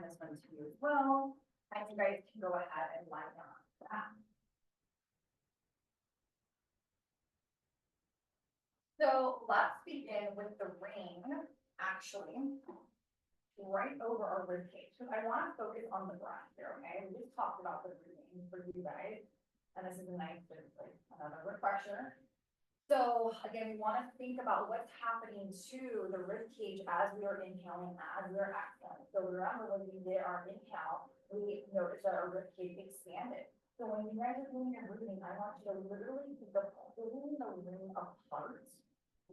this one to you as well. And you guys can go ahead and lie down on that. So let's begin with the ring, actually, right over our rib cage. So I want to focus on the breath here, okay? We just talked about the breathing for you guys, and this is a nice, like, another refresher. So again, we want to think about what's happening to the rib cage as we are inhaling, as we are exhaling. So remember, when we did our inhale, we noticed that our rib cage expanded. So when you guys are doing your breathing, I want you to literally think of pulling the ring apart.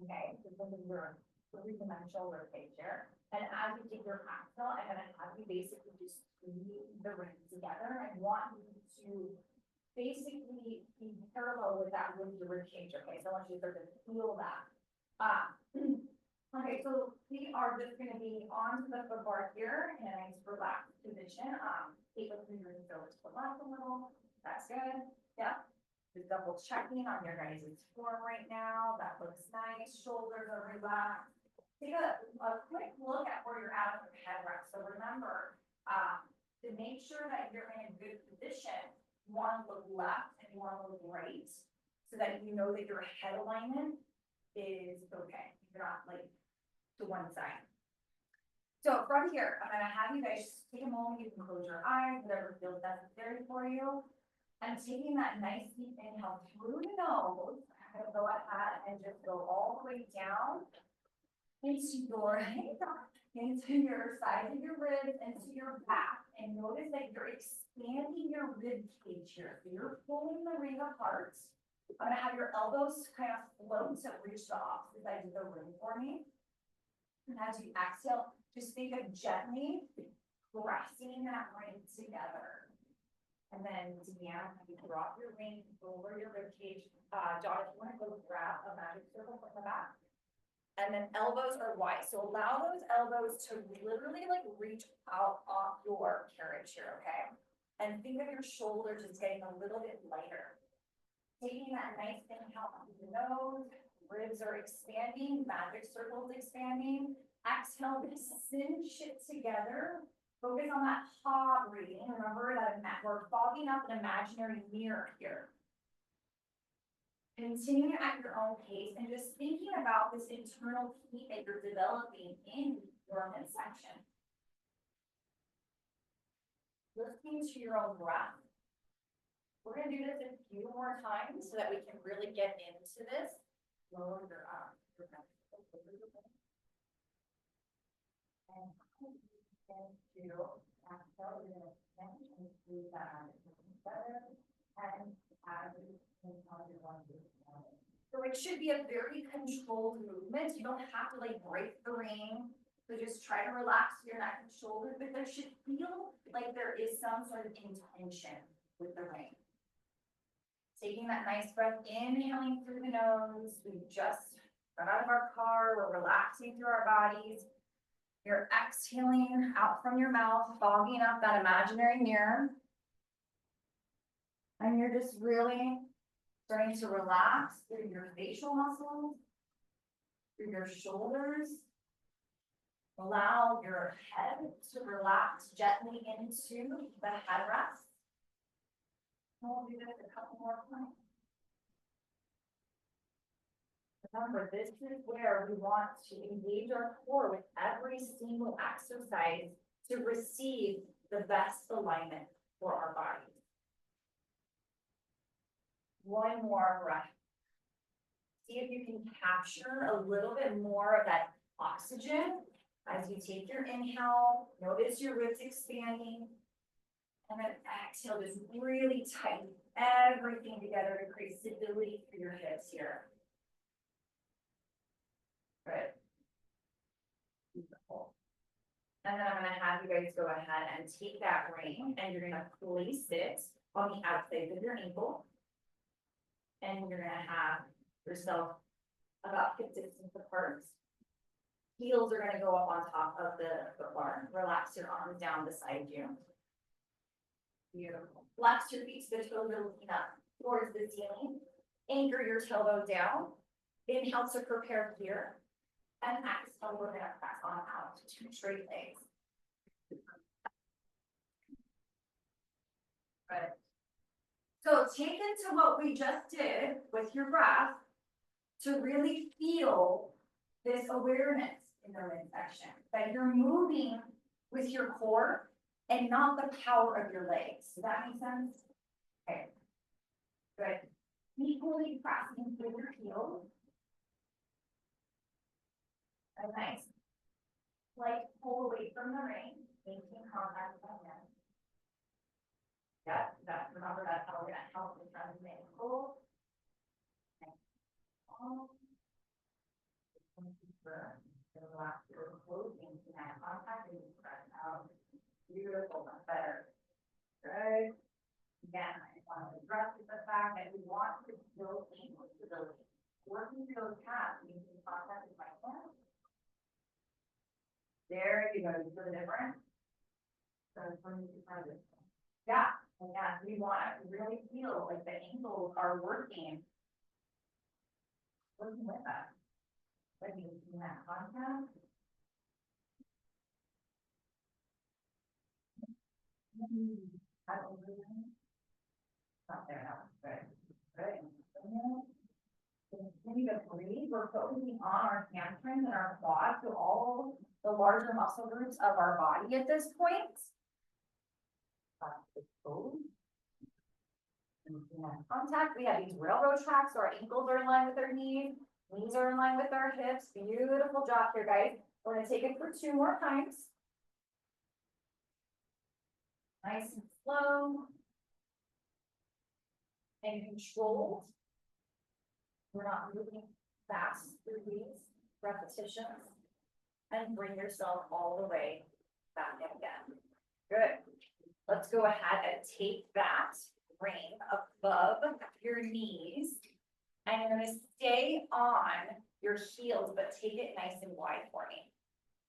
Okay, so think of your three-dimensional rib cage here. And as you take your exhale, I'm gonna have you basically just squeeze the ring together. I want you to basically be parallel with that with your rib cage. Okay, so I want you to start to feel that. Okay, so we are just gonna be onto the foot bar here in a nice relaxed position. Take those fingers over to the left a little. That's good. Yeah. Just double checking on your guys' form right now. That looks nice. Shoulders are relaxed. Take a quick look at where you're at with your head rest. So remember, to make sure that you're in a good position, you want to look left and you want to look right so that you know that your head alignment is okay. You're not like to one side. So from here, I'm gonna have you guys take a moment. You can close your eyes, whatever feels necessary for you. And taking that nice deep inhale through the nose, I'm gonna go ahead and just go all the way down into your sides of your ribs, into your back, and notice that you're expanding your rib cage here. So you're pulling the ring apart. I'm gonna have your elbows kind of float to reach the opposite side of the ring for me. And as you exhale, just think of gently pressing that ring together. And then down, you drop your ring over your rib cage. Dot, if you want to go grab a magic circle from the back. And then elbows are wide. So allow those elbows to literally like reach out off your carriage here, okay? And think of your shoulders as getting a little bit lighter. Taking that nice inhale through the nose, ribs are expanding, magic circles expanding. Exhale, just cinch it together. Focus on that paw breathing. Remember that we're fogging up an imaginary mirror here. Continuing at your own pace and just thinking about this internal heat that you're developing in your midsection. Listening to your own breath. We're going to do this a few more times so that we can really get into this. Lower your breath. And exhale, we're going to and breathe that together and add so it should be a very controlled movement. You don't have to like break the ring. So just try to relax your neck and shoulders, but there should feel like there is some sort of intention with the ring. Taking that nice breath, inhaling through the nose. We just got out of our car. We're relaxing through our bodies. You're exhaling out from your mouth, fogging up that imaginary mirror. And you're just really starting to relax through your facial muscles, through your shoulders. Allow your head to relax gently into the headrest. We'll do this a couple more times. Remember, this is where we want to engage our core with every single exercise to receive the best alignment for our bodies. One more breath. See if you can capture a little bit more of that oxygen as you take your inhale. Notice your ribs expanding. And then exhale, just really tighten everything together to create stability for your hips here. Good. Beautiful. And then I'm going to have you guys go ahead and take that ring and you're going to place it on the outside of your ankle. And you're going to have yourself about hip distance apart. Heels are going to go up on top of the foot bar. Relax your arms down beside you. Beautiful. Flex your feet so the toes are looking up towards the ceiling. Anchor your tailbone down. Inhale to prepare here. And exhale, we're going to press on out to 2 straight legs. So take into what we just did with your breath to really feel this awareness in the midsection, that you're moving with your core and not the power of your legs. Does that make sense? Okay. Good. Equally pressing through your heels. A nice slight pull away from the ring, making contact with the hand. Yeah, remember that's how we're gonna help with the ankle. Relax your clothing to have contact and press out. Beautiful, much better. Good. Again, I want to address the fact that we want to build ankle stability. Working through those calves, making contact with my hand. There you go. You feel the difference? So yeah, we want to really feel like the ankles are working with us. When you see that contact. Not there now. Good. Good. Continue to breathe. We're focusing on our hamstrings and our quads, so all the larger muscle groups of our body at this point. Contact. We have these railroad tracks, so our ankles are in line with our knees are in line with our hips. Beautiful job here, guys. We're going to take it for 2 more times. Nice and slow. And controlled. We're not moving fast through these repetitions. And bring yourself all the way back in again. Good. Let's go ahead and take that ring above your knees. And you're going to stay on your heels, but take it nice and wide for me.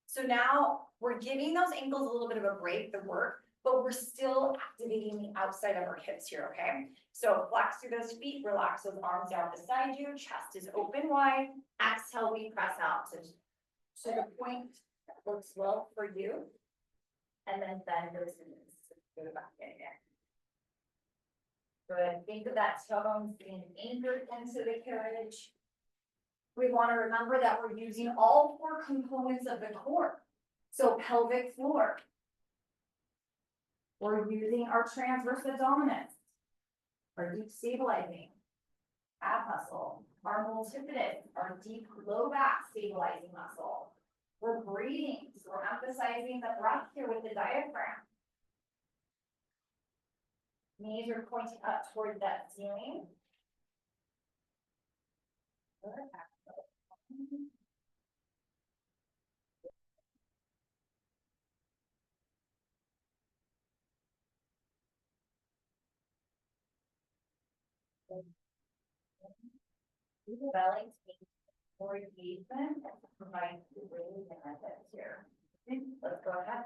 So now we're giving those ankles a little bit of a break, the work, but we're still activating the outside of our hips here, okay? So flex through those feet, relax those arms down beside you, chest is open wide. Exhale, we press out to the point that looks well for you. And then bend those knees, go back in again. Good. Think of that tailbone being anchored into the carriage. We want to remember that we're using all 4 components of the core. So pelvic floor. We're using our transverse abdominis, our deep stabilizing ab muscle, our multifidus, our deep low back stabilizing muscle. We're breathing, so we're emphasizing the breath here with the diaphragm. Knees are pointing up toward that ceiling. Good. Belly for engagement and provide really benefits here. Let's go ahead.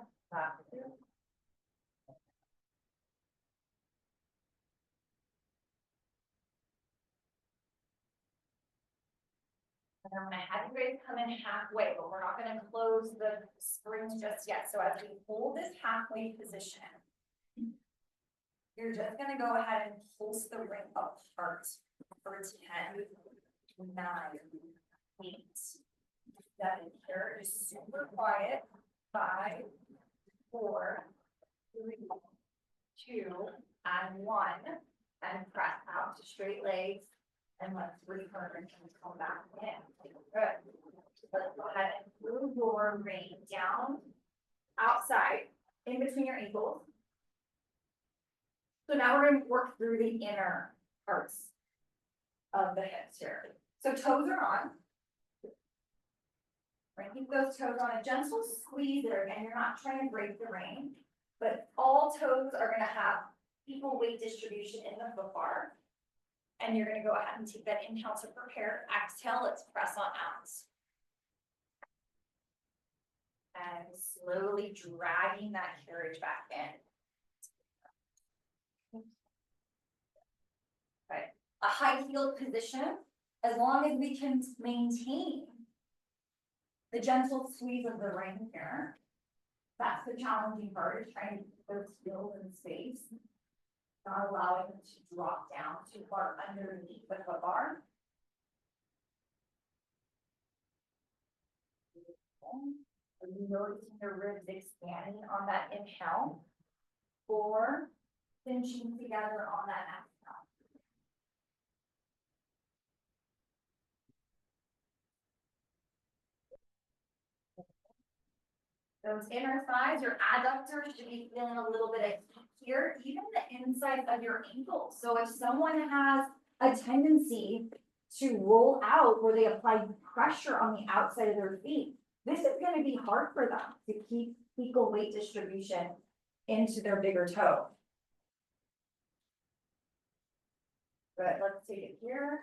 And I'm going to have you guys come in halfway, but we're not going to close the springs just yet. So as we hold this halfway position, you're just going to go ahead and pulse the ring apart for 10, 9, 8, 7. Here is super quiet. 5, 4, 3, 2, and 1. And press out to straight legs. And let's return and come back in. Good. Let's go ahead and move your ring down outside in between your ankles. So now we're going to work through the inner parts of the hips here. So toes are on. We're going to keep those toes on a gentle squeeze there. Again, you're not trying to break the ring, but all toes are going to have equal weight distribution in the foot bar. And you're going to go ahead and take that inhale to prepare. Exhale, let's press on out. And slowly dragging that carriage back in. Okay. A high heeled position, as long as we can maintain the gentle squeeze of the ring here. That's the challenging part, is trying to keep those heels in space. Not allowing them to drop down too far underneath the foot bar. Are you noticing your ribs expanding on that inhale? Or cinching together on that exhale? Those inner thighs, your adductors should be feeling a little bit of here, even the inside of your ankles. So if someone has a tendency to roll out where they apply pressure on the outside of their feet, this is going to be hard for them to keep equal weight distribution into their bigger toe. Good, let's take it here.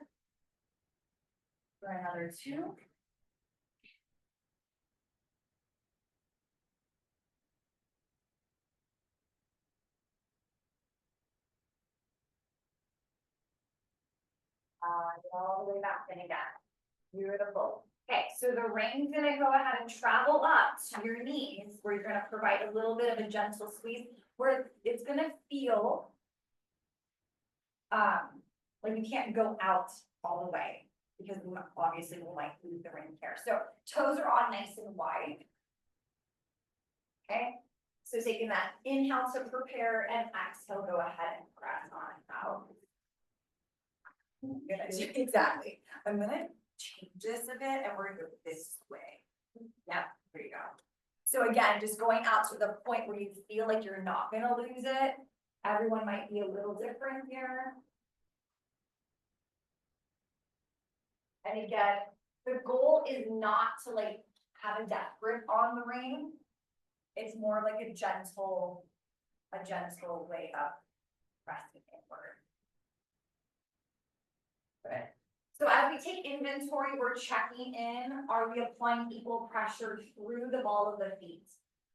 For another 2. All the way back in again. Beautiful. Okay, so the ring's gonna go ahead and travel up to your knees, where you're gonna provide a little bit of a gentle squeeze, where it's gonna feel like you can't go out all the way, because obviously we might lose the ring here. So toes are on nice and wide. Okay, so taking that inhale to prepare and exhale, go ahead and press on out. Exactly. I'm gonna change this a bit and we're gonna go this way. Yep, there you go. So again, just going out to the point where you feel like you're not gonna lose it. Everyone might be a little different here. And again, the goal is not to like have a death grip on the ring. It's more like a gentle way up, pressing inward. Good. So as we take inventory, we're checking in. Are we applying equal pressure through the ball of the feet,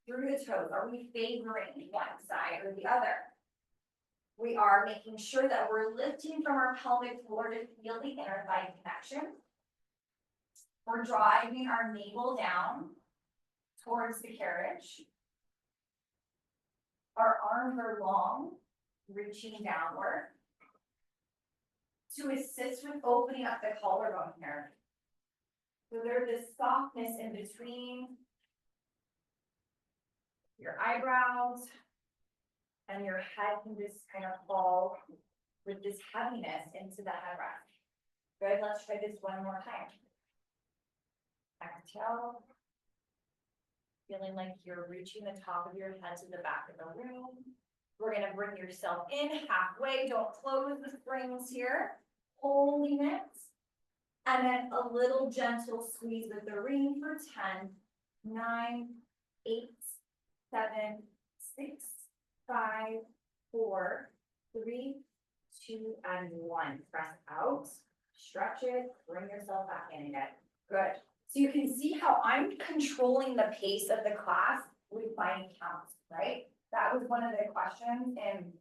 through the toes? Are we favoring one side or the other? We are making sure that we're lifting from our pelvic floor to feel the inner thigh connection. We're driving our navel down towards the carriage. Our arms are long, reaching downward to assist with opening up the collarbone here. So there's this softness in between your eyebrows, and your head can just kind of fall with this heaviness into the headrest. Good, let's try this one more time. Exhale. Feeling like you're reaching the top of your head to the back of the room. We're gonna bring yourself in halfway. Don't close the springs here. Holding it. And then a little gentle squeeze with the ring for 10, 9, 8, 7, 6, 5, 4, 3, 2, and 1. Press out. Stretch it. Bring yourself back in again. Good. So you can see how I'm controlling the pace of the class with body counts, right? That was one of the questions in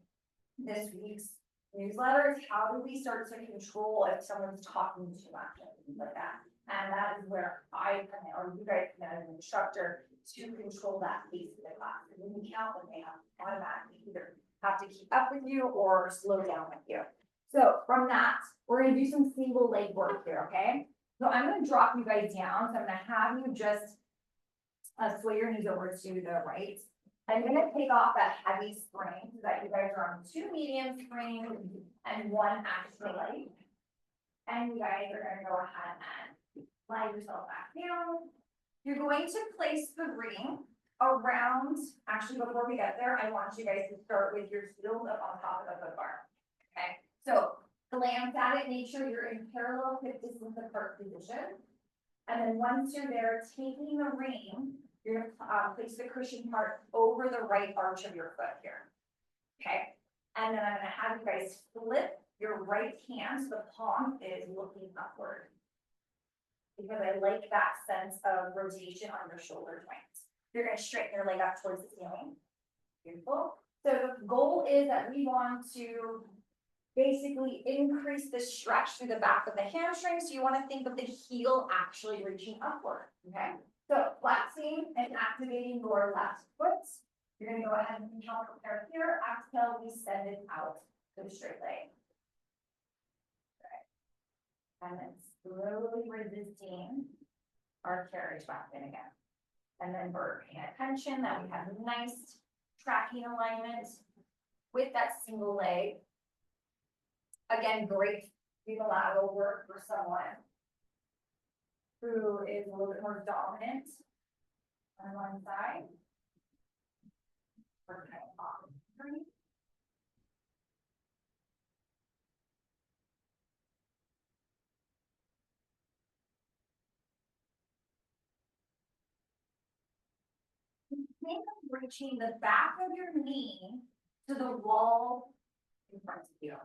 this week's newsletter, is how do we start to control if someone's talking too much and things like that? And that is where I come in, or you guys come in as an instructor, to control that pace of the class. And when you count, when they have automatically either have to keep up with you or slow down with you. So from that, we're gonna do some single leg work here, okay? So I'm gonna drop you guys down. So I'm gonna have you just sway your knees over to the right. I'm gonna take off that heavy spring so that you guys are on 2 medium springs and 1 extra light. And you guys are gonna go ahead and lie yourself back down. You're going to place the ring around, actually before we get there, I want you guys to start with your heels up on top of the bar. Okay, so glance at it, make sure you're in parallel hip distance apart position. And then once you're there, taking the ring, you're gonna place the cushion part over the right arch of your foot here. Okay, and then I'm gonna have you guys flip your right hand so the palm is looking upward. Because I like that sense of rotation on your shoulder joints. You're gonna straighten your leg up towards the ceiling. Beautiful. So the goal is that we want to basically increase the stretch through the back of the hamstring. So you want to think of the heel actually reaching upward. Okay. So flexing and activating your left foot. You're gonna go ahead and inhale, prepare here, exhale, we send it out to the straight leg. And then slowly resisting our carriage back in again. And then we're paying attention that we have nice tracking alignment with that single leg. Again, great lateral work for someone who is a little bit more dominant on one side. We're kind of off. Think of reaching the back of your knee to the wall in front of you.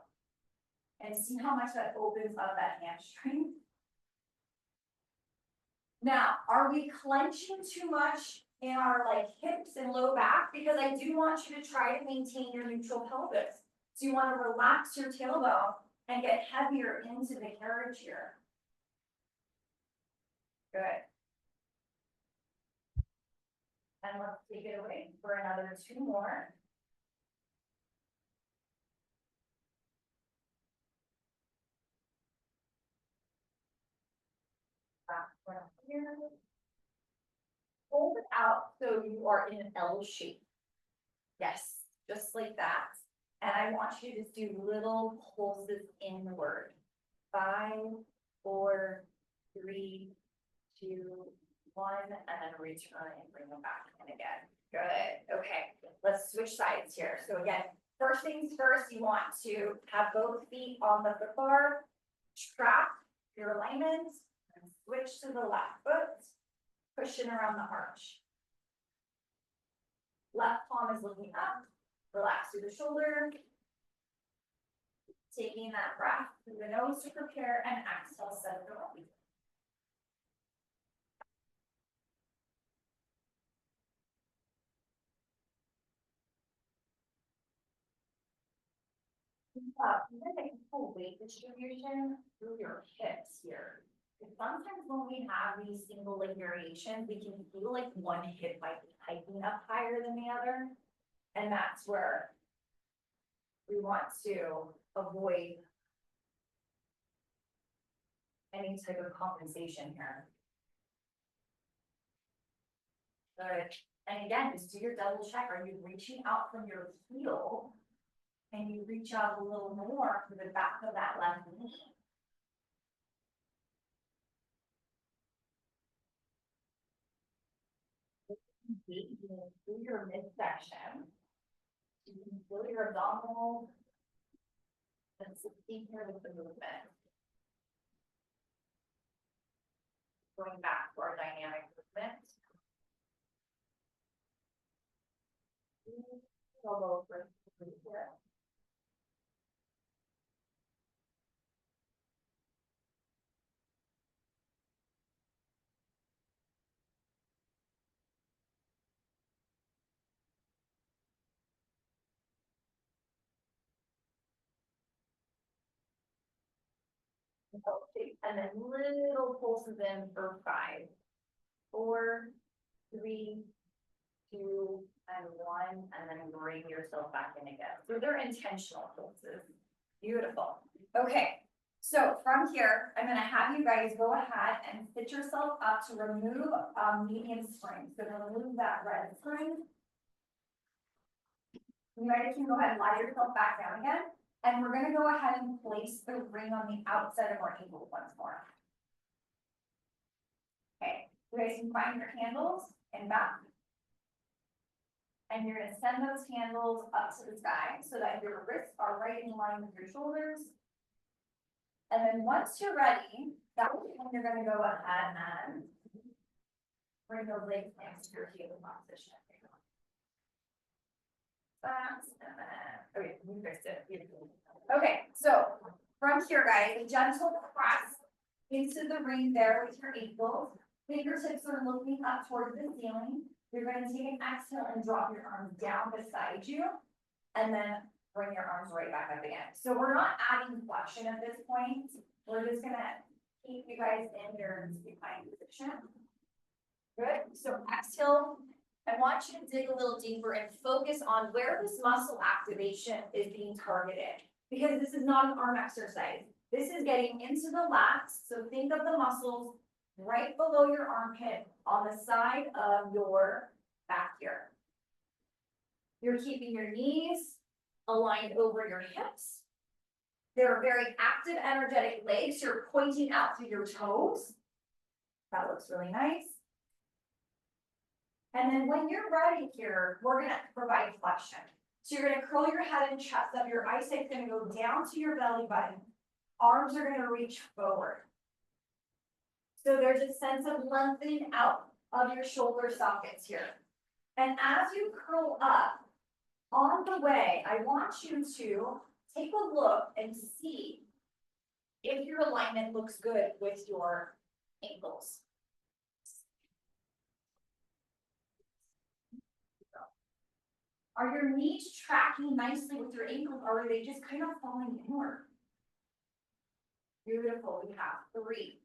And see how much that opens up that hamstring. Now, are we clenching too much in our like hips and low back? Because I do want you to try to maintain your neutral pelvis. So you want to relax your tailbone and get heavier into the carriage here. Good. And let's take it away for another 2 more. Back here. Hold it out so you are in an L shape. Yes, just like that. And I want you to just do little pulses inward. 5, 4, 3, 2, 1, and then return and bring them back in again. Good. Okay, let's switch sides here. So again, first things first, you want to have both feet on the foot bar, track your alignment, and switch to the left foot, pushing around the arch. Left palm is looking up, relax through the shoulder. Taking that breath through the nose to prepare and exhale, set it away. You're gonna pull weight distribution through your hips here. Because sometimes when we have these single leg variations, we can feel like one hip might be hiking up higher than the other. And that's where we want to avoid any type of compensation here. Good. And again, just do your double check. Are you reaching out from your heel? And you reach out a little more to the back of that left knee. Through your midsection. You can feel your abdominal and succeed here with the movement. Going back to our dynamic movement. Elbow for here. And then little pulses in for 5, 4, 3, 2, and 1, and then bring yourself back in again. So they're intentional pulses. Beautiful. Okay, so from here, I'm gonna have you guys go ahead and sit yourself up to remove medium spring. So remove that red spring. You guys can go ahead and lie yourself back down again. And we're gonna go ahead and place the ring on the outside of our ankle once more. Okay, you guys can find your handles and back. And you're gonna send those handles up to the sky so that your wrists are right in line with your shoulders. And then once you're ready, that's when you're gonna go ahead and bring those legs next to your heel position. That's, and then, okay, you fixed it. Beautiful. Okay, so from here, guys, a gentle press into the ring there with your ankles. Fingertips are looking up towards the ceiling. You're going to take an exhale and drop your arms down beside you, and then bring your arms right back up again. So we're not adding flexion at this point. We're just going to keep you guys in your supine position. Good. So exhale I want you to dig a little deeper and focus on where this muscle activation is being targeted. Because this is not an arm exercise. This is getting into the lats. So think of the muscles right below your armpit on the side of your back here. You're keeping your knees aligned over your hips. They're very active, energetic legs. You're pointing out through your toes. That looks really nice. And then when you're ready here, we're gonna provide flexion. So you're gonna curl your head and chest up. Your eyesight's gonna go down to your belly button. Arms are gonna reach forward. So there's a sense of lengthening out of your shoulder sockets here. And as you curl up, on the way, I want you to take a look and see if your alignment looks good with your ankles. Are your knees tracking nicely with your ankles, or are they just kind of falling inward? Beautiful, we have 3.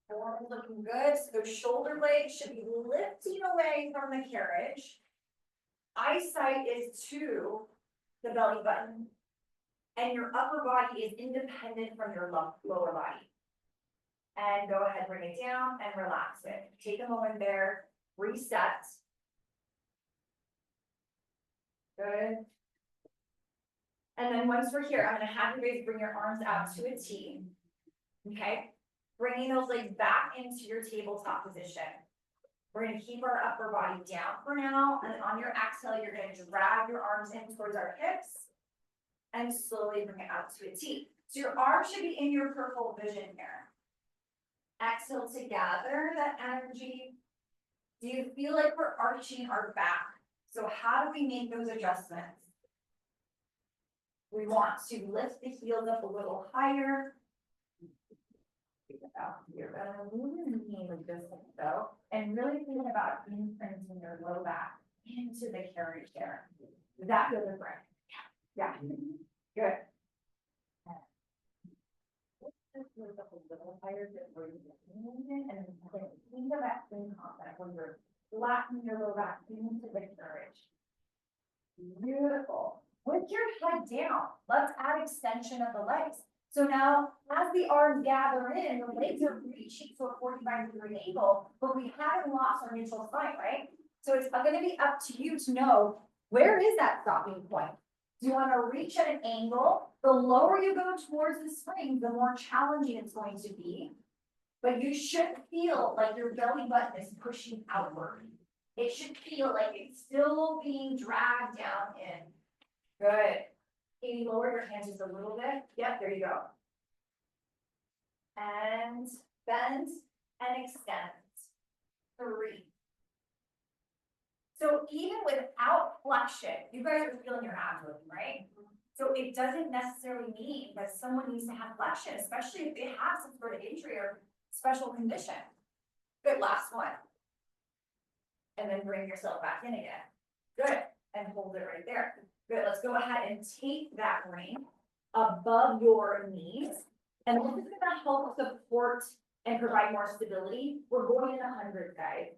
4 is looking good, so those shoulder blades should be lifting away from the carriage. Eyesight is to the belly button, and your upper body is independent from your lower body. And go ahead, bring it down and relax it. Take a moment there, reset. Good. And then once we're here, I'm gonna have you guys bring your arms out to a T. Okay? Bringing those legs back into your tabletop position. We're gonna keep our upper body down for now, and then on your exhale, you're gonna drag your arms in towards our hips and slowly bring it out to a T. So your arms should be in your peripheral vision here. Exhale to gather that energy. Do you feel like we're arching our back? So how do we make those adjustments? We want to lift the heels up a little higher. You're gonna move your knee like this, like so, and really think about imprinting your low back into the carriage there. Does that feel different? Yeah. Good. Just move up a little higher before you get in, and think of that same concept when you're flattening your low back into the carriage. Beautiful. With your head down, let's add extension of the legs. So now, as the arms gather in, the legs are reaching to a 45-degree angle, but we haven't lost our neutral spine, right? So it's going to be up to you to know, where is that stopping point? Do you want to reach at an angle? The lower you go towards the spring, the more challenging it's going to be. But you should feel like your belly button is pushing outward. It should feel like it's still being dragged down in. Good. Can you lower your hands just a little bit? Yep, there you go. And bend and extend. 3. So even without flexion, you guys are feeling your abs moving, right? So it doesn't necessarily mean that someone needs to have flexion, especially if they have some sort of injury or special condition. Good, last one. And then bring yourself back in again. Good, and hold it right there. Good, let's go ahead and take that ring above your knees. And this is gonna help support and provide more stability. We're going in 100, guys,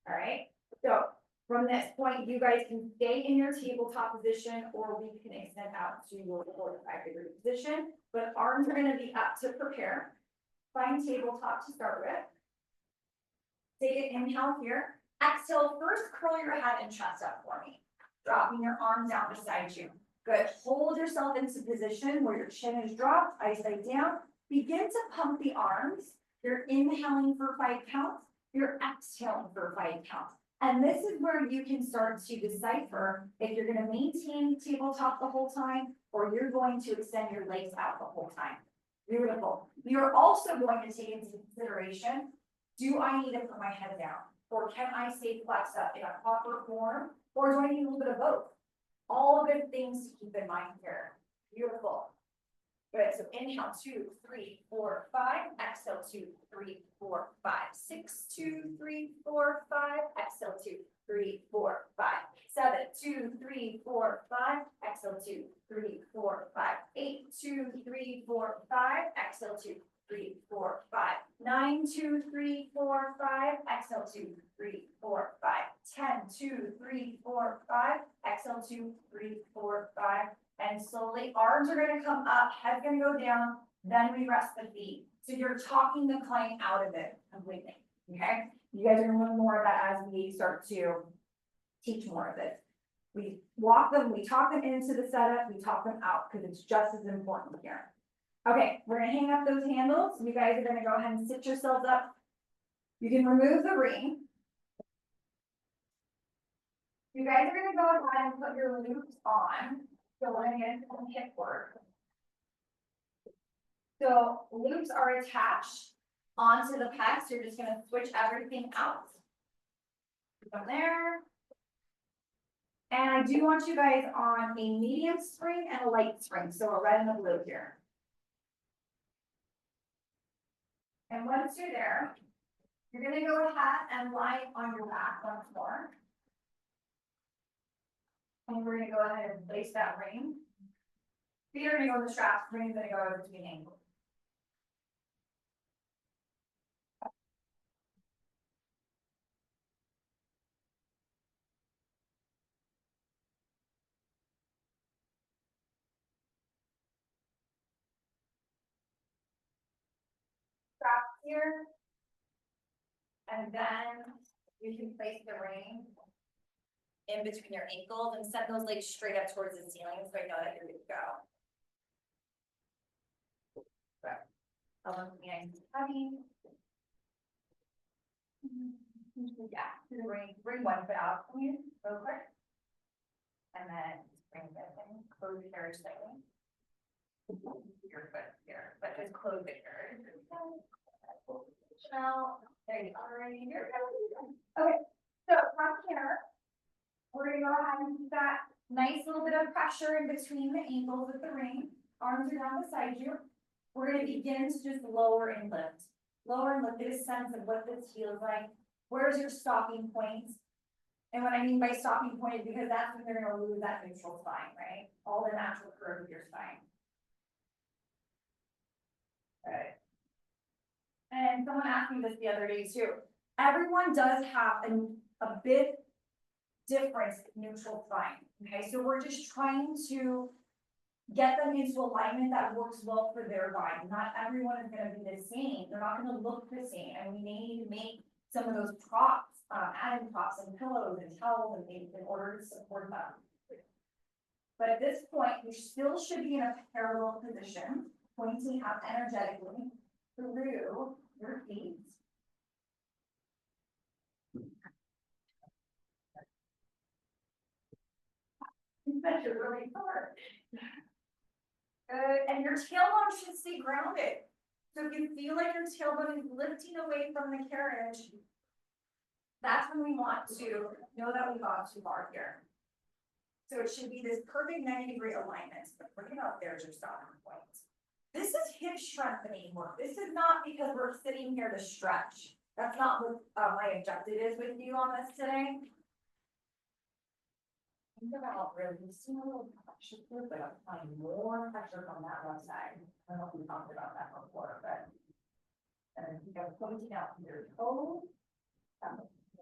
all right? So from this point, you guys can stay in your tabletop position, or we can extend out to your 45-degree position, but arms are gonna be up to prepare. Find tabletop to start with. Take an inhale here. Exhale, first curl your head and chest up for me. Dropping your arms down beside you. Good, hold yourself into position where your chin is dropped, eyesight down. Begin to pump the arms. You're inhaling for 5 counts. You're exhaling for 5 counts. And this is where you can start to decipher if you're gonna maintain tabletop the whole time, or you're going to extend your legs out the whole time. Beautiful. You're also going to take into consideration, do I need to put my head down? Or can I stay flexed up in a proper form? Or do I need a little bit of both? All good things to keep in mind here. Beautiful. Good, so inhale, 2, 3, 4, 5. Exhale, 2, 3, 4, 5. 6, 2, 3, 4, 5. Exhale, 2, 3, 4, 5. 7, 2, 3, 4, 5. Exhale, 2, 3, 4, 5. 8, 2, 3, 4, 5. Exhale, 2, 3, 4, 5. 9, 2, 3, 4, 5. Exhale, 2, 3, 4, 5. 10, 2, 3, 4, 5. Exhale, 2, 3, 4, 5. And slowly, arms are gonna come up, head's gonna go down, then we rest the feet. So you're talking the client out of it completely, okay? You guys are gonna learn more of that as we start to teach more of it. We walk them, we talk them into the setup, we talk them out, because it's just as important here. Okay, we're gonna hang up those handles. You guys are gonna go ahead and sit yourselves up. You can remove the ring. You guys are gonna go ahead and put your loops on. So we're gonna get into some hip work. So loops are attached onto the pecs. You're just gonna switch everything out. From there. And I do want you guys on a medium spring and a light spring, so a red and a blue here. And once you're there, you're gonna go ahead and lie on your back once more. And we're gonna go ahead and place that ring. Feet are gonna go in the straps, ring's gonna go between ankles. Straps here. And then you can place the ring in between your ankles and set those legs straight up towards the ceiling so I know that you're good to go. Elbows behind heavy. Yeah, bring one foot out from you, real quick. And then bring this in, close the carriage slightly. Your foot here, but just close the carriage. Now, there you are, right here. Okay, so from here, we're gonna go ahead and keep that nice little bit of pressure in between the ankles with the ring. Arms are down beside you. We're gonna begin to just lower and lift. Lower and lift, get a sense of what this feels like. Where's your stopping point? And what I mean by stopping point is because that's when you're gonna lose that neutral spine, right? All the natural curve of your spine. Okay. And someone asked me this the other day too. Everyone does have a bit different neutral spine, okay? So we're just trying to get them into alignment that works well for their body. Not everyone is gonna be the same. They're not gonna look the same. And we may need to make some of those props, adding props and pillows and towels and things in order to support them. But at this point, you still should be in a parallel position, pointing out energetically through your feet. That's really hard. Good, and your tailbone should stay grounded. So if you feel like your tailbone is lifting away from the carriage, that's when we want to know that we got too far here. So it should be this perfect 90-degree alignment. Bring it up there, just stopping point. This is hip strengthening work. This is not because we're sitting here to stretch. That's not what my objective is with you on this today. Think about releasing a little pressure here, but I'm applying more pressure from that left side. I don't know if we talked about that before, but and you go pointing out your toes,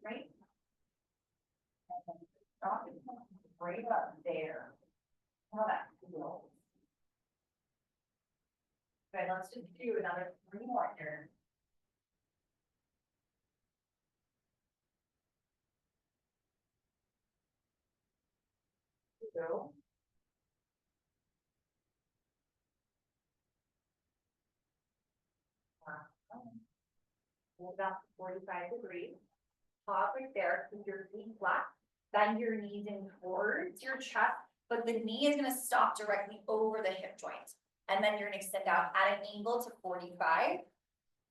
right? And then stop it right up there. How that feels. Good, let's just do another 3 more here. Go. Hold up 45 degrees. Pause right there, keep your feet flat. Bend your knees in towards your chest, but the knee is gonna stop directly over the hip joint. And then you're gonna extend out at an angle to 45.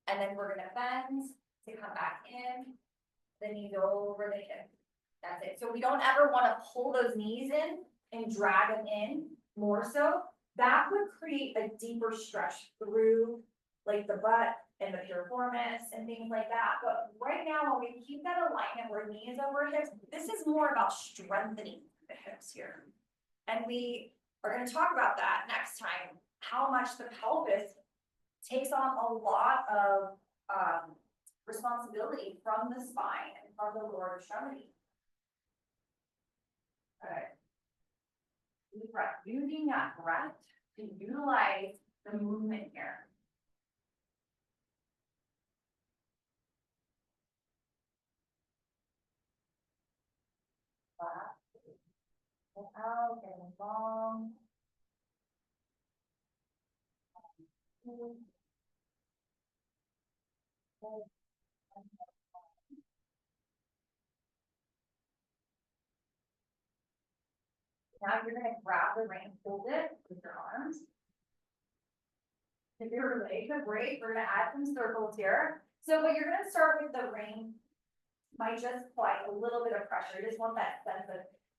And then we're gonna bend to come back in, the knees over the hip. That's it. So we don't ever wanna pull those knees in and drag them in more so. That would create a deeper stretch through like the butt and the piriformis and things like that. But right now, when we keep that alignment where knee is over hips, this is more about strengthening the hips here. And we are gonna talk about that next time, how much the pelvis takes on a lot of responsibility from the spine and from the lower extremity. Good. Deep breath, using that breath to utilize the movement here. Out and long. Now you're gonna grab the rein, hold it with your arms. If you're ready to break, we're gonna add some circles here. So, but you're gonna start with the rein. Might just apply a little bit of pressure. You just want that sense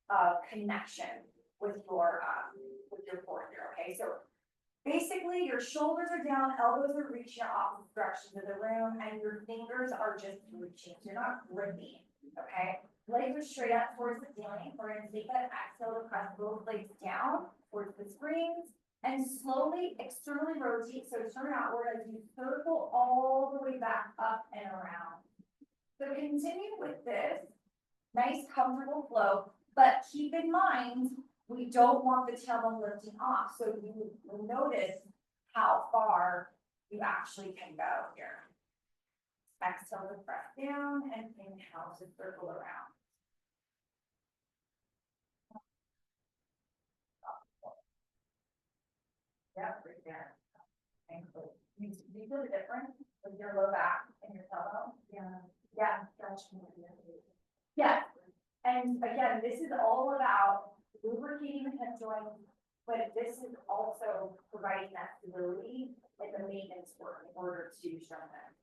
of connection with your core here. Okay, so basically your shoulders are down, elbows are reaching opposite directions of the room, and your fingers are just reaching. So you're not gripping. Okay. Legs are straight up towards the ceiling. We're going to take that exhale to press both legs down towards the springs and slowly externally rotate. So turn outward as you circle all the way back up and around. So continue with this nice comfortable flow, but keep in mind, we don't want the tailbone lifting off. So you will notice how far you actually can go here. Exhale to press down and inhale to circle around. Yep, right there. And you feel the difference with your low back and your tailbone? Yeah. Yeah. Yeah. And again, this is all about lubricating the hip joint, but this is also providing that stability, like the maintenance work in order to strengthen.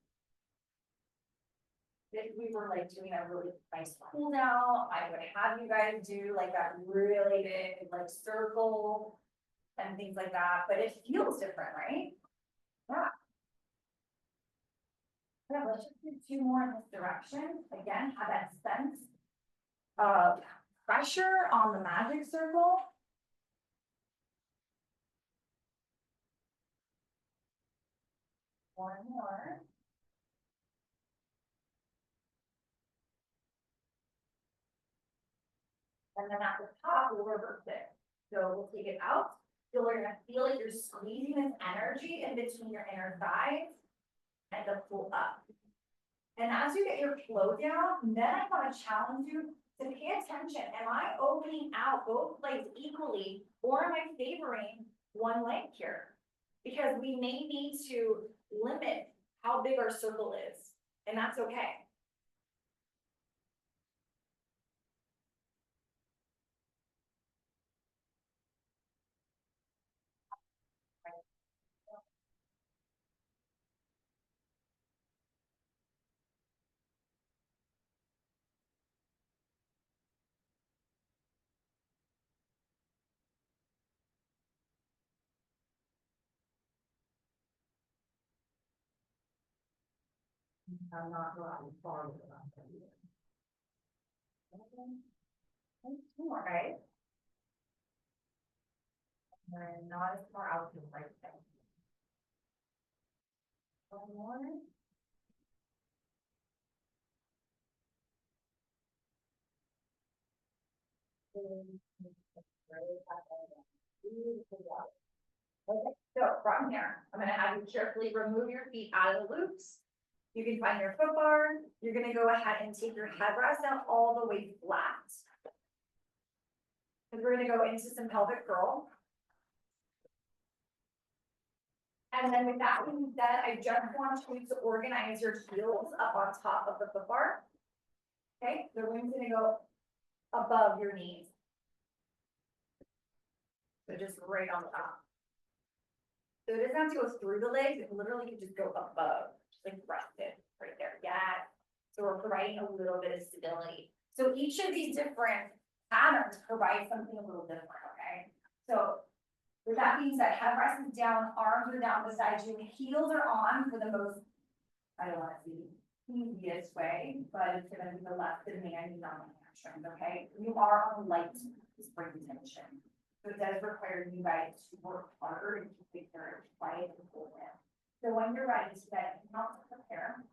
If we were like doing a really nice cool down, I would have you guys do like that really big like circle and things like that, but it feels different, right? Yeah. Yeah, let's just do two more in this direction. Again, have that sense of pressure on the magic circle. One more. And then at the top, we'll reverse it. So we'll take it out. So we're gonna feel like you're squeezing this energy in between your inner thighs and the pull up. And as you get your flow down, then I want to challenge you to pay attention. Am I opening out both legs equally, or am I favoring one leg here? Because we may need to limit how big our circle is, and that's okay. I'm not going far with that. Two more, right? And not as far out to the right side. One more. Okay, so from here, I'm gonna have you carefully remove your feet out of the loops. You can find your foot bar. You're gonna go ahead and take your headrest down all the way flat. And we're gonna go into some pelvic curl. And then with that being said, I just want you to organize your heels up on top of the foot bar. Okay, the wing's gonna go above your knees. So just right on the top. So it doesn't have to go through the legs, it literally can just go above, just like rest it right there. Yeah. So we're providing a little bit of stability. So each of these different patterns provide something a little different, okay? So with that being said, headrest is down, arms are down beside you, heels are on for the most, I don't want to see easiest way, but it's gonna be the less demanding on the hamstrings, okay? You are on light spring tension. So it does require you guys to work harder and keep your quiet and cool in. So when you're ready to get out to prepare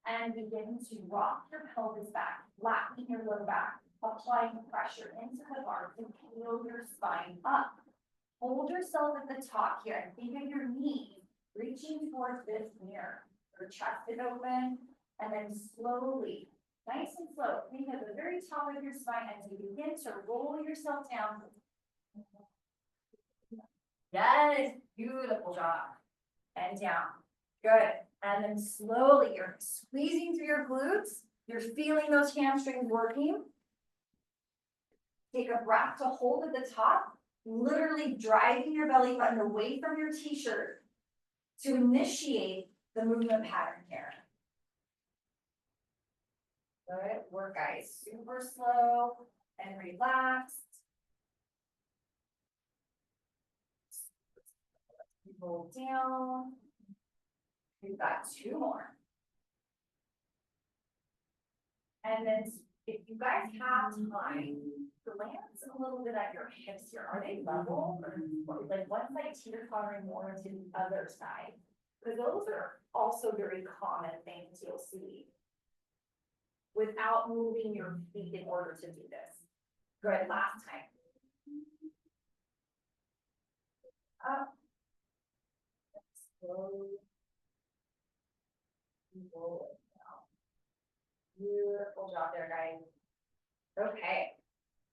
and begin to rock your pelvis back, flattening your low back, applying pressure into the bar to peel your spine up. Hold yourself at the top here and think of your knees reaching towards this mirror. Your chest is open, and then slowly, nice and slow, think of the very top of your spine as you begin to roll yourself down. Yes, beautiful job. And down. Good. And then slowly, you're squeezing through your glutes. You're feeling those hamstrings working. Take a breath to hold at the top, literally driving your belly button away from your t-shirt to initiate the movement pattern here. Good work, guys. Super slow and relaxed. Roll down. We've got 2 more. And then if you guys have time, glance a little bit at your hips here. Are they level or like one side teeter-tottering more to the other side? Because those are also very common things you'll see without moving your feet in order to do this. Good, last time. Up. Slowly. Roll it down. Beautiful job there, guys. Okay.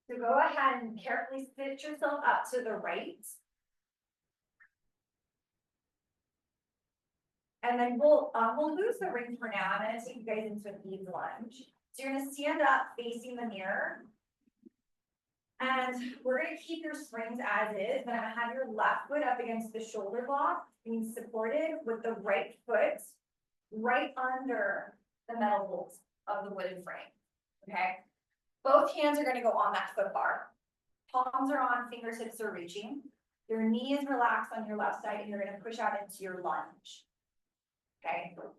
So go ahead and carefully sit yourself up to the right. And then we'll lose the ring for now. I'm gonna take you guys into an ease lunge. So you're gonna stand up facing the mirror. And we're gonna keep your springs as is, but I'm gonna have your left foot up against the shoulder block, being supported with the right foot right under the metal bolts of the wooden frame, okay? Both hands are gonna go on that foot bar. Palms are on, fingertips are reaching. Your knee is relaxed on your left side and you're gonna push out into your lunge. Okay, good.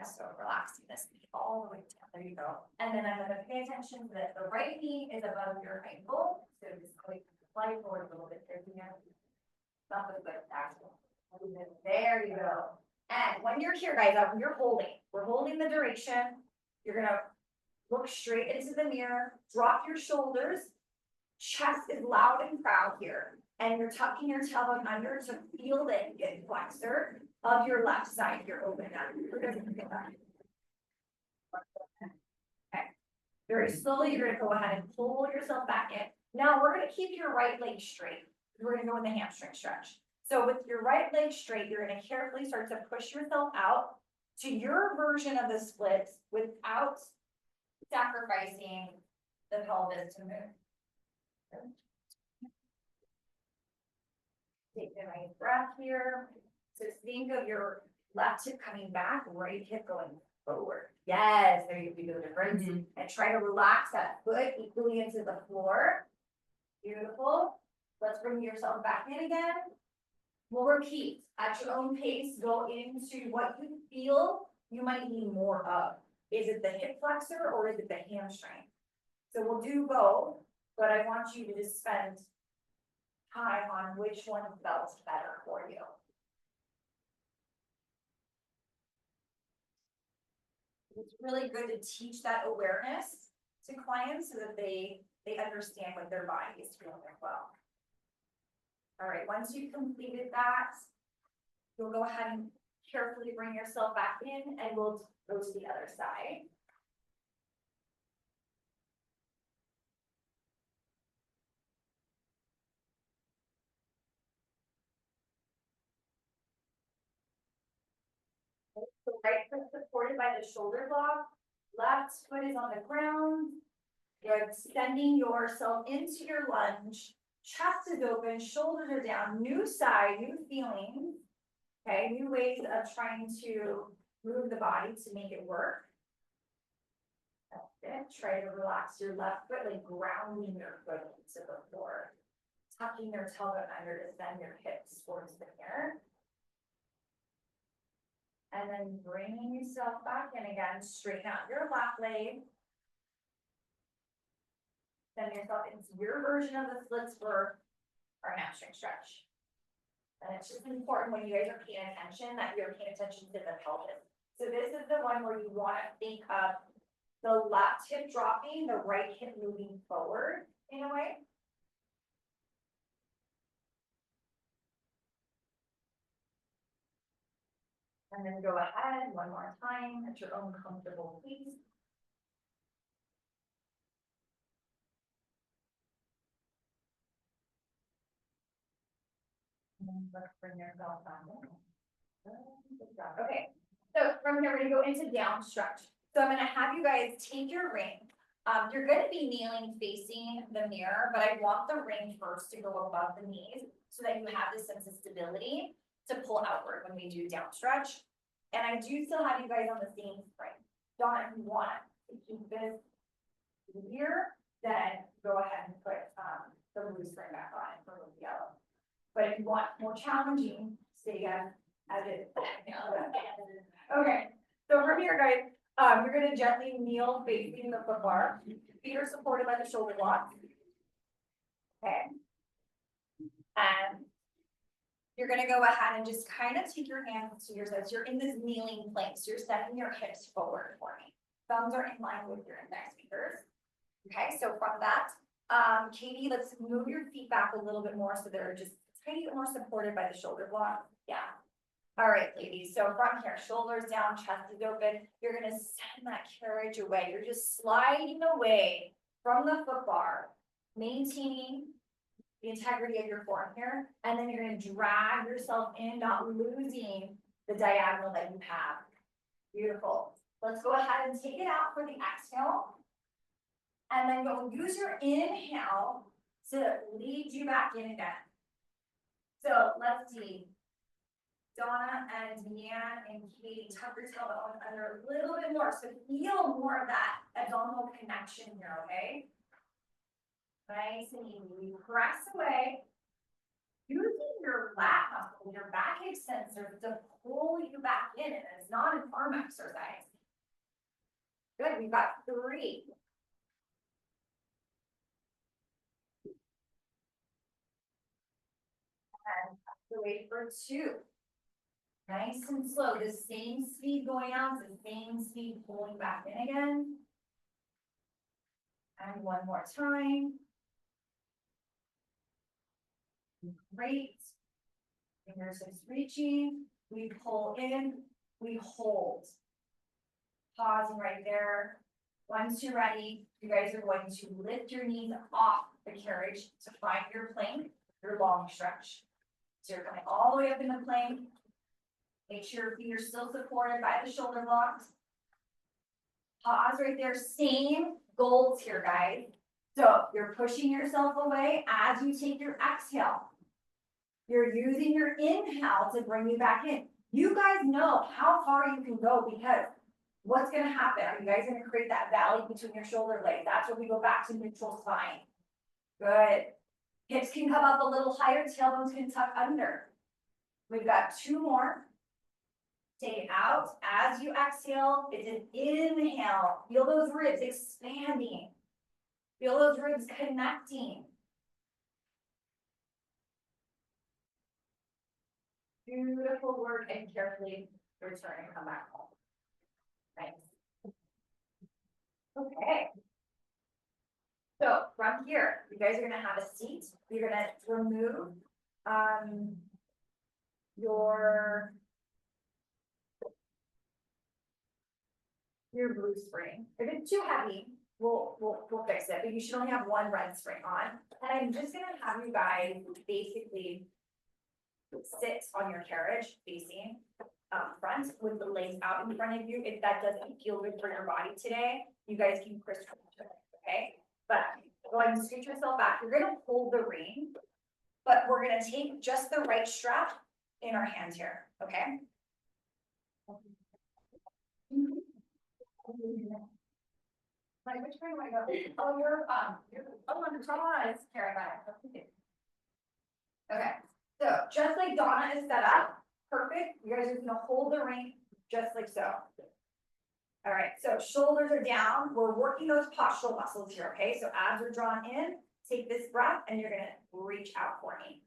So relaxing this knee all the way down. There you go. And then I'm gonna pay attention that the right knee is above your ankle. So just like slide forward a little bit there. Not as good, actually. There you go. And when you're here, guys, you're holding. We're holding the duration. You're gonna look straight into the mirror, drop your shoulders. Chest is loud and proud here. And you're tucking your tailbone under to feel the hip flexor of your left side. You're opening up. Okay. Very slowly, you're gonna go ahead and pull yourself back in. Now we're gonna keep your right leg straight. We're gonna go in the hamstring stretch. So with your right leg straight, you're gonna carefully start to push yourself out to your version of the splits without sacrificing the pelvis to move. Take a nice breath here. So think of your left hip coming back, right hip going forward. Yes, there you go, the difference. And try to relax that foot equally into the floor. Beautiful. Let's bring yourself back in again. We'll repeat at your own pace. Go into what you feel you might need more of. Is it the hip flexor or is it the hamstring? So we'll do both, but I want you to just spend time on which one felt better for you. It's really good to teach that awareness to clients so that they understand what their body is feeling as well. All right, once you've completed that, you'll go ahead and carefully bring yourself back in and we'll go to the other side. So right foot supported by the shoulder block, left foot is on the ground. You're extending yourself into your lunge, chest is open, shoulders are down, new side, new feelings. Okay, new ways of trying to move the body to make it work. That's it. Try to relax your left foot, like grounding your foot into the floor. Tucking your tailbone under to send your hips towards the mirror. And then bringing yourself back in again, straighten out your left leg. Send yourself into your version of the splits for our hamstring stretch. And it's just important when you guys are paying attention that you're paying attention to the pelvis. So this is the one where you want to think of the left hip dropping, the right hip moving forward in a way. And then go ahead one more time at your own comfortable pace. And then let's bring yourself down. Good job. Okay, so from here, we're gonna go into down stretch. So I'm gonna have you guys take your ring. You're gonna be kneeling facing the mirror, but I want the ring first to go above the knees so that you have this sense of stability to pull outward when we do down stretch. And I do still have you guys on the same spring. Donna, if you want to keep this here, then go ahead and put the blue spring back on it for the yellow. But if you want more challenging, stay as it is. Okay, so from here, guys, you're gonna gently kneel facing the foot bar. Feet are supported by the shoulder blocks. Okay. And you're gonna go ahead and just kind of take your hands to your sides. You're in this kneeling place. You're stepping your hips forward for me. Thumbs are in line with your index fingers. Okay, so from that, Katie, let's move your feet back a little bit more so they're just a tiny bit more supported by the shoulder block. Yeah. All right, ladies, so from here, shoulders down, chest is open. You're gonna send that carriage away. You're just sliding away from the foot bar, maintaining the integrity of your form here. And then you're gonna drag yourself in, not losing the diagonal that you have. Beautiful. Let's go ahead and take it out for the exhale. And then you'll use your inhale to lead you back in again. So let's see. Donna and Deanne and Katie, tuck your tailbone under a little bit more. So feel more of that abdominal connection here, okay? Nice and easy. Press away. Using your lat muscle, your back extensor to pull you back in. And it's not an arm exercise. Good, we've got 3. And wait for 2. Nice and slow, the same speed going out, the same speed pulling back in again. And one more time. Great. Fingertips reaching, we pull in, we hold. Pausing right there. Once you're ready, you guys are going to lift your knees off the carriage to find your plank, your long stretch. So you're coming all the way up in the plank. Make sure your feet are still supported by the shoulder blocks. Pause right there. Same goals here, guys. So you're pushing yourself away as you take your exhale. You're using your inhale to bring you back in. You guys know how far you can go because what's going to happen? Are you guys going to create that valley between your shoulder blades? That's when we go back to neutral spine. Good. Hips can come up a little higher. Tailbones can tuck under. We've got 2 more. Take it out as you exhale. It's an inhale. Feel those ribs expanding. Feel those ribs connecting. Beautiful work and carefully return and come back home. Nice. Okay. So from here, you guys are gonna have a seat. You're gonna remove your blue spring. If it's too heavy, we'll fix it, but you should only have 1 red spring on. And I'm just gonna have you guys basically sit on your carriage facing front with the legs out in front of you. If that doesn't feel good for your body today, you guys can crisscross it, okay? But go ahead and scoot yourself back. You're gonna hold the ring, but we're gonna take just the right strap in our hands here, okay? Like, which way do I go? Oh, you're on the top line. Carry back. Okay, so just like Donna is set up, perfect. You guys are just gonna hold the ring just like so. All right, so shoulders are down. We're working those postural muscles here, okay? So abs are drawn in. Take this breath and you're gonna reach out for me.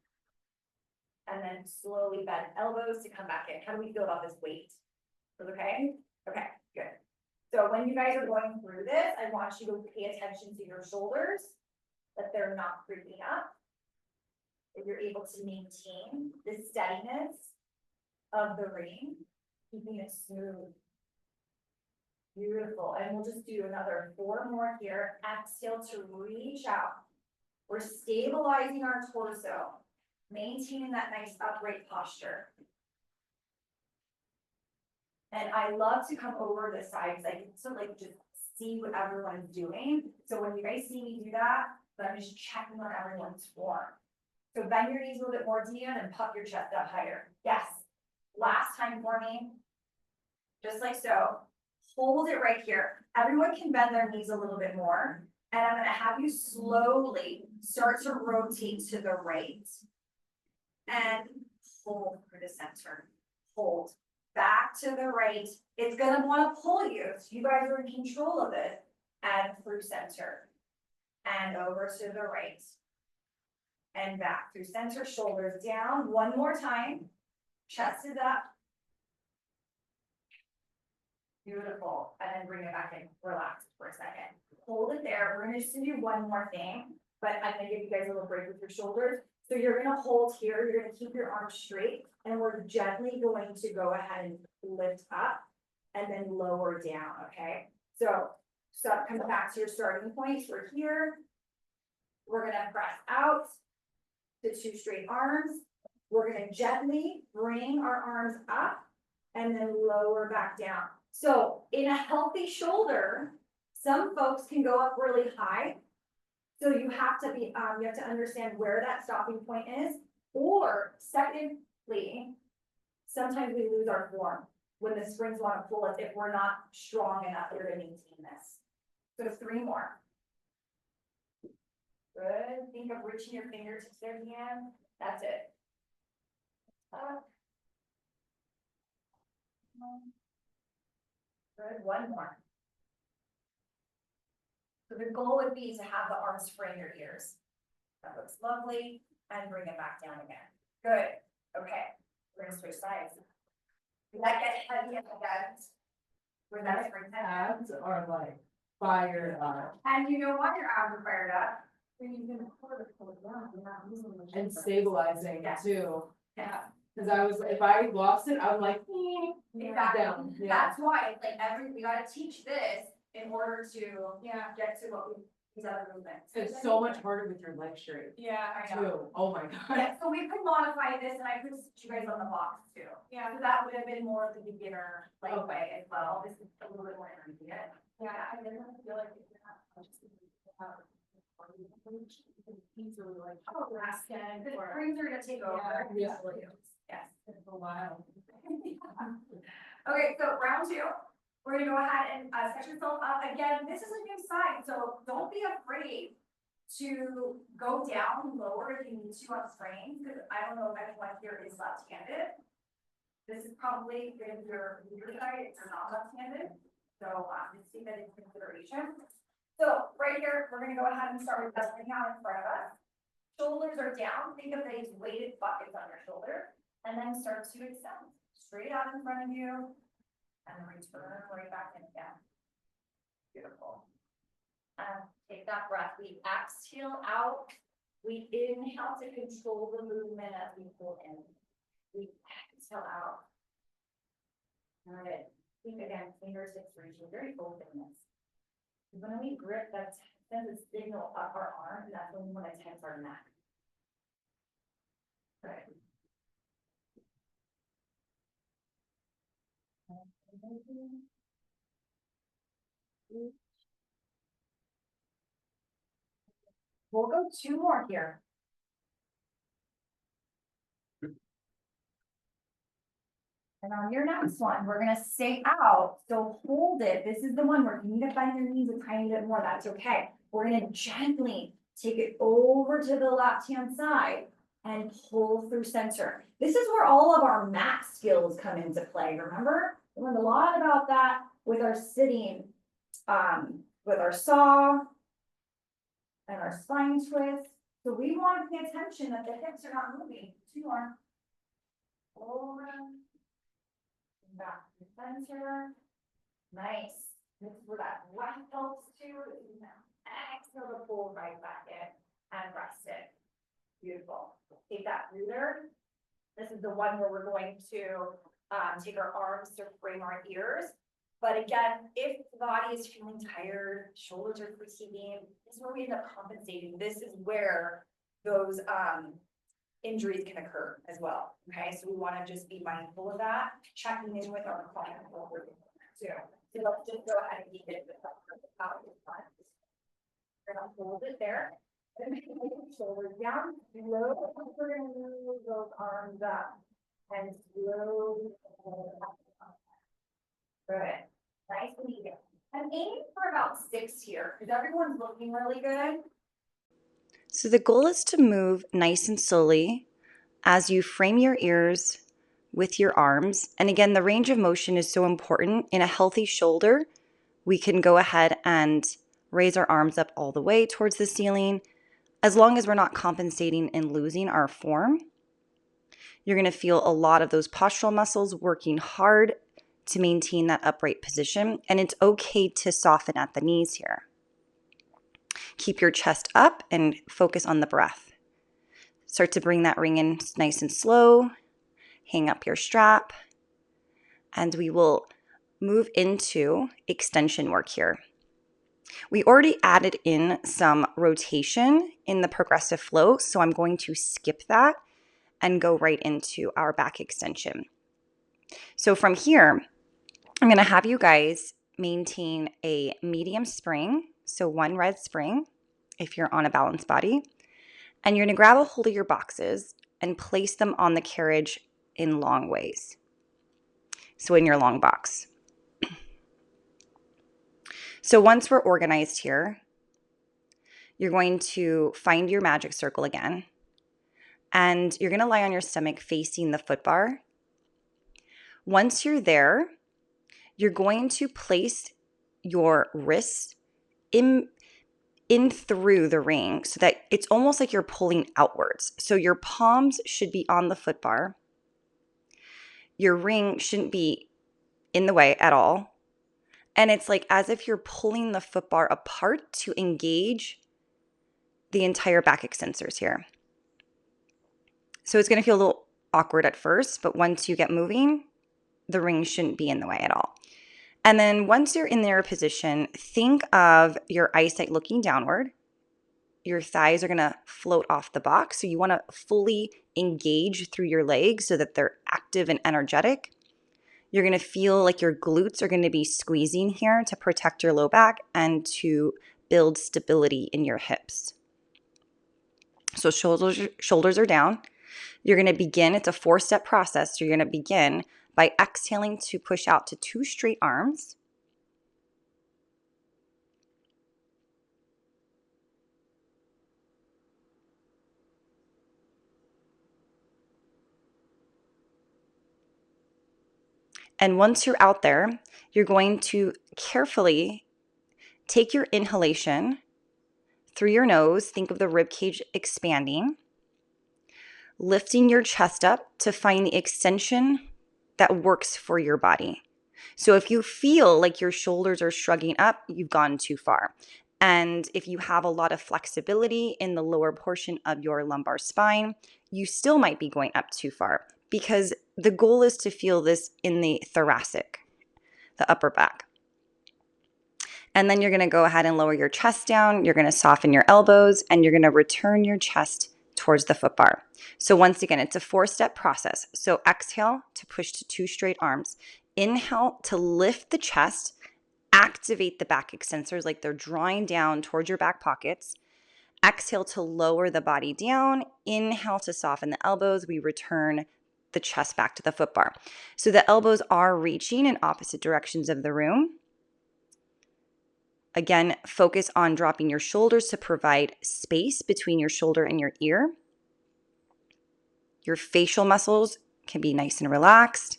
And then slowly bend elbows to come back in. How do we feel about this weight? Feels okay? Okay, good. So when you guys are going through this, I want you to pay attention to your shoulders, that they're not creeping up. That you're able to maintain the steadiness of the ring, keeping it smooth. Beautiful. And we'll just do another 4 more here. Exhale to reach out. We're stabilizing our torso, maintaining that nice upright posture. And I love to come over the sides. I get to like just see what everyone's doing. So when you guys see me do that, I'm just checking on everyone's form. So bend your knees a little bit more, Dia, and puff your chest up higher. Yes. Last time for me. Just like so. Hold it right here. Everyone can bend their knees a little bit more. And I'm going to have you slowly start to rotate to the right. And hold for the center. Hold. Back to the right. It's going to want to pull you. So you guys are in control of it. And through center. And over to the right. And back through center, shoulders down. One more time. Chest is up. Beautiful. And then bring it back in. Relax for a second. Hold it there. We're going to just do one more thing, but I'm going to give you guys a little break with your shoulders. So you're going to hold here. You're going to keep your arms straight, and we're gently going to go ahead and lift up and then lower down. Okay. So come back to your starting point. We're here. We're going to press out to 2 straight arms. We're going to gently bring our arms up and then lower back down. So in a healthy shoulder, some folks can go up really high. So you have to be, you have to understand where that stopping point is. Or secondly, sometimes we lose our form when the springs want to pull us if we're not strong enough here to maintain this. So 3 more. Good. Think of reaching your fingertips there, Deanne. That's it. Up. Good. 1 more. So the goal would be to have the arms frame your ears. That looks lovely. And bring it back down again. Good. Okay. We're going to switch sides. Did that get heavy at the end? Was that a spring Abs are like fired up. And you know what? Your abs are fired up. And stabilizing Yeah. too. Yeah. Cause I was, if I lost it, I'm like, Exactly. down. Yeah. That's why, like, we gotta teach this in order to get to what these other movements. It's so much harder with your leg straight Yeah, I know. too. Oh my God. Yeah, so we could modify this, and I could put you guys on the box too. Yeah. So that would have been more of the beginner like way as well. This is a little bit more intermediate. Yeah, I didn't feel like it these are like, oh, last time. The springs are gonna take over. Yeah. Yes. It's a while. Okay, so round 2, we're gonna go ahead and set yourself up. Again, this is a new side, so don't be afraid to go down lower if you need to on springs, because I don't know if anyone here is left-handed. This is probably gonna be your side if you're not left-handed, so just take that into consideration. So right here, we're gonna go ahead and start with dusting out in front of us. Shoulders are down. Think of these weighted buckets on your shoulder, and then start to extend straight out in front of you, and then return right back in again. Beautiful. Take that breath. We exhale out. We inhale to control the movement as we pull in. We exhale out. All right. Think again, fingertips reaching, very openness. When we grip, that sends a signal up our arm, and that's when we want to tense our neck. Right. We'll go 2 more here. And on your next one, we're gonna stay out, so hold it. This is the one where you need to bend your knees a tiny bit more, that's okay. We're gonna gently take it over to the left-hand side and pull through center. This is where all of our mat skills come into play, remember? We learned a lot about that with our sitting, with our saw and our spine twist. So we want to pay attention that the hips are not moving. 2 more. Forward. Back to center. Nice. This is where that left helps too. Exhale to pull right back in and rest it. Beautiful. Take that breather. This is the one where we're going to take our arms to frame our ears. But again, if the body is feeling tired, shoulders are fatiguing, this is where we end up compensating. This is where those injuries can occur as well. Okay, so we want to just be mindful of that, checking in with our client over too. So let's just go ahead and keep it with we're gonna hold it there. And make the shoulders down. Slowly, we're gonna move those arms up and slowly. Good. Nice and even. I'm aiming for about 6 here, because everyone's looking really good. So the goal is to move nice and slowly as you frame your ears with your arms. And again, the range of motion is so important. In a healthy shoulder, we can go ahead and raise our arms up all the way towards the ceiling, as long as we're not compensating and losing our form. You're going to feel a lot of those postural muscles working hard to maintain that upright position, and it's okay to soften at the knees here. Keep your chest up and focus on the breath. Start to bring that ring in nice and slow. Hang up your strap, and we will move into extension work here. We already added in some rotation in the progressive flow, so I'm going to skip that and go right into our back extension. So from here, I'm going to have you guys maintain a medium spring, so 1 red spring if you're on a balanced body, and you're going to grab a hold of your boxes and place them on the carriage in long ways. So in your long box. So once we're organized here, you're going to find your magic circle again, and you're going to lie on your stomach facing the foot bar. Once you're there, you're going to place your wrists in through the ring so that it's almost like you're pulling outwards. So your palms should be on the foot bar. Your ring shouldn't be in the way at all. And it's like as if you're pulling the foot bar apart to engage the entire back extensors here. So it's going to feel a little awkward at first, but once you get moving, the ring shouldn't be in the way at all. And then once you're in their position, think of your eyesight looking downward. Your thighs are going to float off the box. So you want to fully engage through your legs so that they're active and energetic. You're going to feel like your glutes are going to be squeezing here to protect your low back and to build stability in your hips. So shoulders are down. You're going to begin, it's a 4-step process. So you're going to begin by exhaling to push out to 2 straight arms. And once you're out there, you're going to carefully take your inhalation through your nose. Think of the rib cage expanding, lifting your chest up to find the extension that works for your body. So if you feel like your shoulders are shrugging up, you've gone too far. And if you have a lot of flexibility in the lower portion of your lumbar spine, you still might be going up too far, because the goal is to feel this in the thoracic, the upper back. And then you're going to go ahead and lower your chest down. You're going to soften your elbows, and you're going to return your chest towards the foot bar. So once again, it's a 4-step process. So exhale to push to 2 straight arms. Inhale to lift the chest, activate the back extensors like they're drawing down towards your back pockets. Exhale to lower the body down. Inhale to soften the elbows. We return the chest back to the foot bar. So the elbows are reaching in opposite directions of the room. Again, focus on dropping your shoulders to provide space between your shoulder and your ear. Your facial muscles can be nice and relaxed.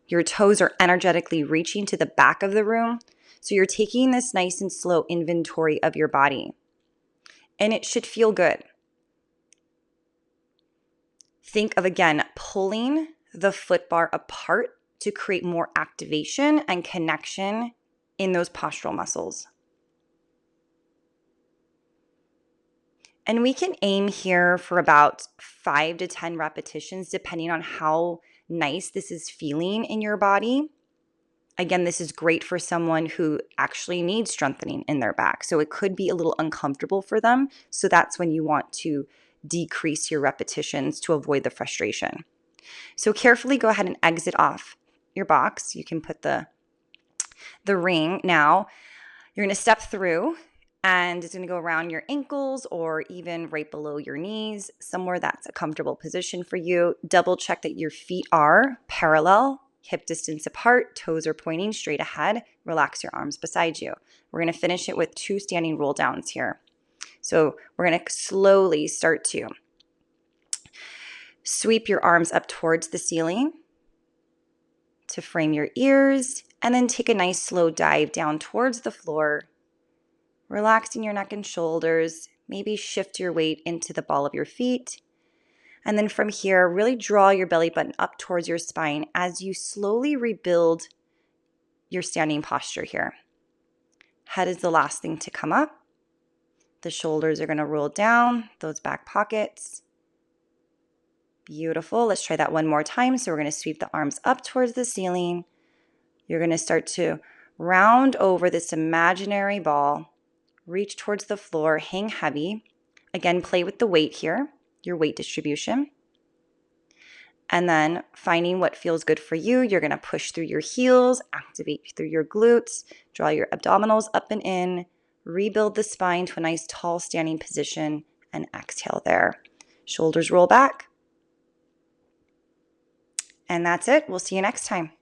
Your toes are energetically reaching to the back of the room. So you're taking this nice and slow inventory of your body. And it should feel good. Think of, again, pulling the foot bar apart to create more activation and connection in those postural muscles. And we can aim here for about 5 to 10 repetitions, depending on how nice this is feeling in your body. Again, this is great for someone who actually needs strengthening in their back. So it could be a little uncomfortable for them. So that's when you want to decrease your repetitions to avoid the frustration. So carefully go ahead and exit off your box. You can put the ring. Now you're going to step through, and it's going to go around your ankles or even right below your knees, somewhere that's a comfortable position for you. Double check that your feet are parallel, hip distance apart, toes are pointing straight ahead. Relax your arms beside you. We're going to finish it with 2 standing roll downs here. So we're going to slowly start to sweep your arms up towards the ceiling to frame your ears, and then take a nice slow dive down towards the floor, relaxing your neck and shoulders. Maybe shift your weight into the ball of your feet. And then from here, really draw your belly button up towards your spine as you slowly rebuild your standing posture here. Head is the last thing to come up. The shoulders are going to roll down, those back pockets. Beautiful. Let's try that one more time. So we're going to sweep the arms up towards the ceiling. You're going to start to round over this imaginary ball, reach towards the floor, hang heavy. Again, play with the weight here, your weight distribution. And then finding what feels good for you, you're going to push through your heels, activate through your glutes, draw your abdominals up and in, rebuild the spine to a nice tall standing position, and exhale there. Shoulders roll back. And that's it. We'll see you next time.